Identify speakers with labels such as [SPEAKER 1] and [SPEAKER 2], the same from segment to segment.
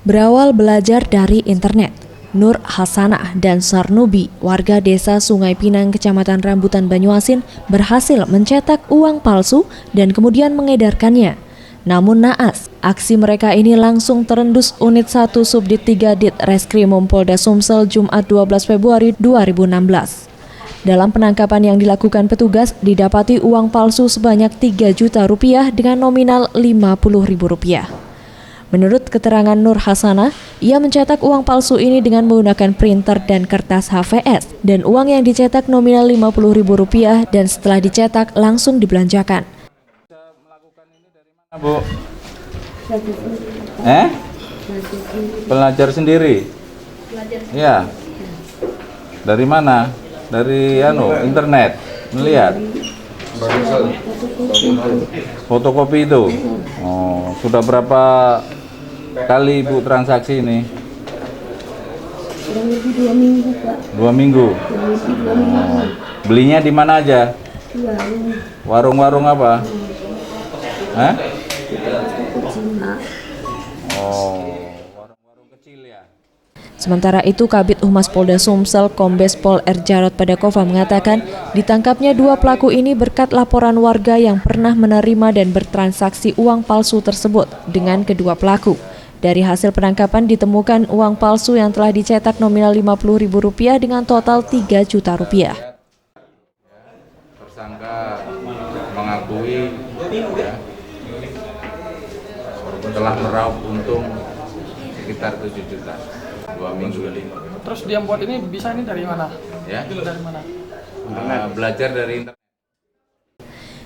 [SPEAKER 1] Berawal belajar dari internet, Nur Hasanah dan Sarnubi, warga desa Sungai Pinang, Kecamatan Rambutan, Banyuasin, berhasil mencetak uang palsu dan kemudian mengedarkannya. Namun naas, aksi mereka ini langsung terendus Unit 1 Subdit 3 Dit Reskrimum Polda Sumsel Jumat 12 Februari 2016. Dalam penangkapan yang dilakukan petugas, didapati uang palsu sebanyak 3 juta rupiah dengan nominal Rp50.000. Menurut keterangan Nur Hasanah, ia mencetak uang palsu ini dengan menggunakan printer dan kertas HVS, dan uang yang dicetak nominal Rp50.000 dan setelah dicetak langsung dibelanjakan.
[SPEAKER 2] Bu? Belajar sendiri? Iya. Dari mana? Dari internet? Melihat? Fotokopi itu? Oh, sudah berapa kali Ibu transaksi ini?
[SPEAKER 3] Kurang lebih 2 minggu, Pak.
[SPEAKER 2] 2 minggu? Oh, belinya di mana aja? Warung-warung apa? Oh, warung-warung kecil ya.
[SPEAKER 1] Sementara itu, Kabid Humas Polda Sumsel Kombes Pol R. Jarod Padakova mengatakan ditangkapnya 2 pelaku ini berkat laporan warga yang pernah menerima dan bertransaksi uang palsu tersebut dengan kedua pelaku. Dari hasil penangkapan ditemukan uang palsu yang telah dicetak nominal Rp50.000 dengan total Rp3 juta.
[SPEAKER 2] Tersangka mengakui telah meraup untung sekitar 7 juta. 2 minggu.
[SPEAKER 4] Terus dia buat ini bisa ini dari mana?
[SPEAKER 2] Ya?
[SPEAKER 4] Dari mana?
[SPEAKER 2] Belajar dari internet.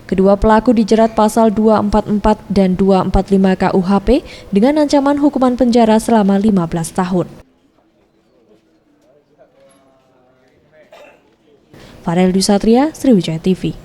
[SPEAKER 1] Kedua pelaku dijerat pasal 244 dan 245 KUHP dengan ancaman hukuman penjara selama 15 tahun. Farel Dwi Satria, Sriwijaya TV.